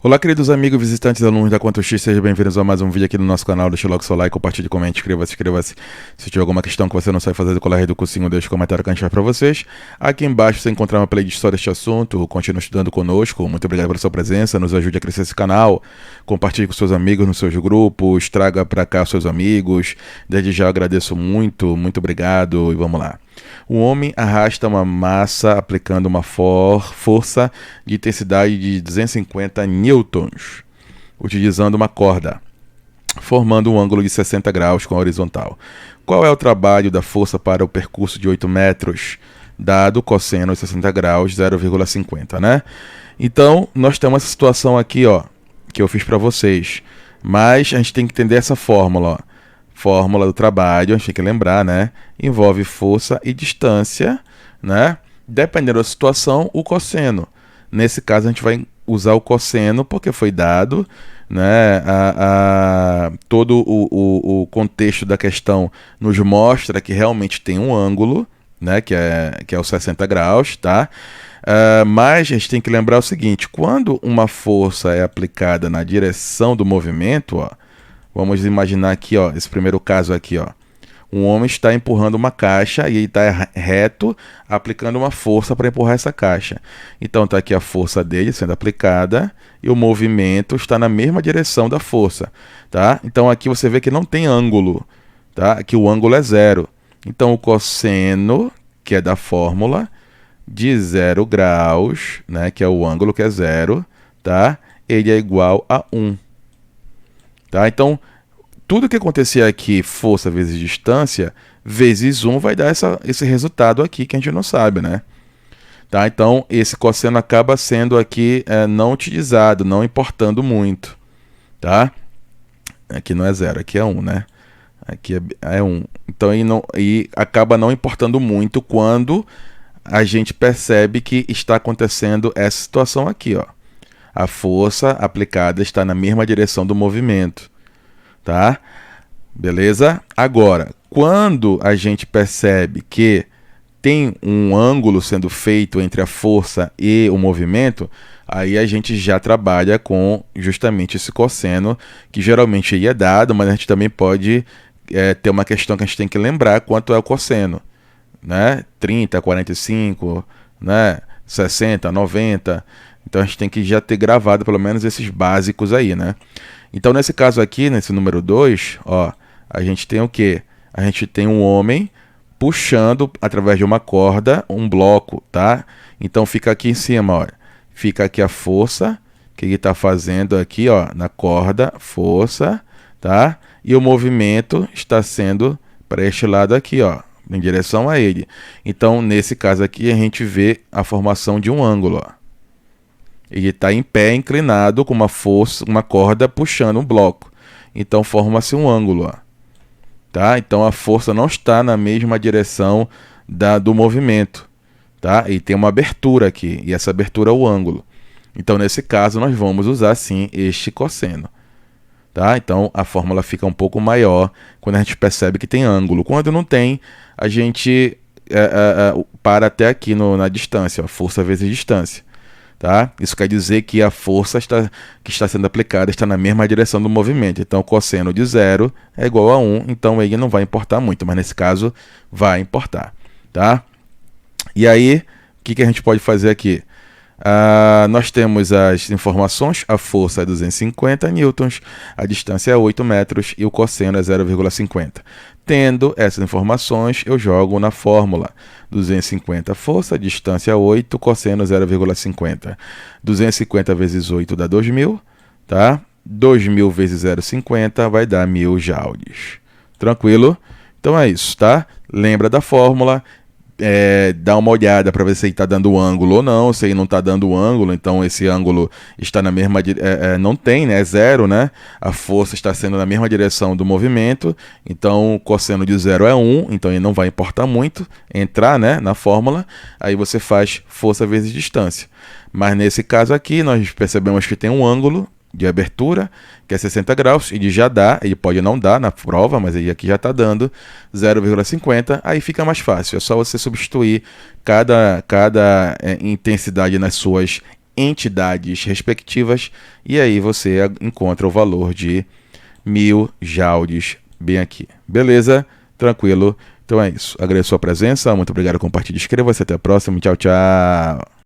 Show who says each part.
Speaker 1: Olá, queridos amigos, visitantes e alunos da Quanto X, sejam bem-vindos a mais um vídeo aqui no nosso canal. Deixa logo seu like, compartilhe, comente, inscreva-se. Se tiver alguma questão que você não sabe fazer do colar do cursinho, deixa um comentário que a gente faz para vocês. Aqui embaixo você encontrar uma playlist sobre este assunto. Continue estudando conosco. Muito obrigado pela sua presença, nos ajude a crescer esse canal. Compartilhe com seus amigos nos seus grupos, traga para cá seus amigos. Desde já agradeço muito obrigado e vamos lá. O homem arrasta uma massa aplicando uma força de intensidade de 250 newtons, utilizando uma corda, formando um ângulo de 60 graus com a horizontal. Qual é o trabalho da força para o percurso de 8 metros, dado cosseno de 60 graus, 0,50, né? Então, nós temos essa situação aqui, ó, que eu fiz para vocês, mas a gente tem que entender essa fórmula, ó. Fórmula do trabalho, a gente tem que lembrar, né? Envolve força e distância, né? Dependendo da situação, o cosseno. Nesse caso, a gente vai usar o cosseno porque foi dado, né? Todo o contexto da questão nos mostra que realmente tem um ângulo, né? Que é os 60 graus, tá? Mas a gente tem que lembrar o seguinte: quando uma força é aplicada na direção do movimento, ó, vamos imaginar aqui, ó, esse primeiro caso aqui, ó. Um homem está empurrando uma caixa e ele está reto, aplicando uma força para empurrar essa caixa. Então está aqui a força dele sendo aplicada e o movimento está na mesma direção da força, tá? Então aqui você vê que não tem ângulo, tá? Aqui o ângulo é zero. Então o cosseno, que é da fórmula, de 0 graus, né, que é o ângulo que é zero, tá? Ele é igual a 1. Tá? Então, tudo que acontecer aqui, força vezes distância, vezes 1, vai dar esse resultado aqui que a gente não sabe, né? Tá? Então, esse cosseno acaba sendo aqui não utilizado, não importando muito. Tá? Aqui não é 0, aqui é 1, né? Aqui é 1. Então, e acaba não importando muito quando a gente percebe que está acontecendo essa situação aqui, ó. A força aplicada está na mesma direção do movimento, tá? Beleza? Agora, quando a gente percebe que tem um ângulo sendo feito entre a força e o movimento, aí a gente já trabalha com justamente esse cosseno, que geralmente aí é dado, mas a gente também pode ter uma questão que a gente tem que lembrar quanto é o cosseno, né? 30, 45, né? 60, 90... Então a gente tem que já ter gravado pelo menos esses básicos aí, né? Então nesse caso aqui, nesse número 2, ó, a gente tem o quê? A gente tem um homem puxando através de uma corda um bloco, tá? Então fica aqui em cima, ó. Fica aqui a força que ele está fazendo aqui, ó, na corda, força, tá? E o movimento está sendo para este lado aqui, ó, em direção a ele. Então nesse caso aqui a gente vê a formação de um ângulo, ó. Ele está em pé, inclinado, com uma força, uma corda puxando um bloco. Então forma-se um ângulo, ó. Tá? Então a força não está na mesma direção do movimento, tá? E tem uma abertura aqui, e essa abertura é o ângulo. Então nesse caso nós vamos usar sim este cosseno. Tá? Então a fórmula fica um pouco maior quando a gente percebe que tem ângulo. Quando não tem, a gente para até aqui na distância, ó, força vezes distância. Tá? Isso quer dizer que a força que está sendo aplicada está na mesma direção do movimento. Então, o cosseno de 0 é igual a 1, então ele não vai importar muito, mas nesse caso vai importar. Tá? E aí, o que a gente pode fazer aqui? Nós temos as informações: a força é 250 newtons, a distância é 8 metros e o cosseno é 0,50. Tendo essas informações, eu jogo na fórmula: 250 força, distância 8, cosseno 0,50. 250 vezes 8 dá 2.000, tá? 2.000 vezes 0,50 vai dar 1.000 joules. Tranquilo? Então é isso, tá? Lembra da fórmula. Dá uma olhada para ver se ele está dando ângulo ou não. Se ele não está dando ângulo, então esse ângulo está na mesma não tem, né? É zero, né? A força está sendo na mesma direção do movimento, então o cosseno de 0 é 1, então ele não vai importar muito entrar, né, na fórmula. Aí você faz força vezes distância. Mas nesse caso aqui nós percebemos que tem um ângulo de abertura, que é 60 graus, ele já dá, ele pode não dar na prova, mas ele aqui já está dando 0,50, aí fica mais fácil, é só você substituir cada intensidade nas suas entidades respectivas, e aí você encontra o valor de 1000 joules bem aqui. Beleza? Tranquilo? Então é isso. Agradeço a sua presença, muito obrigado, compartilhe, inscreva-se, até a próxima, tchau, tchau!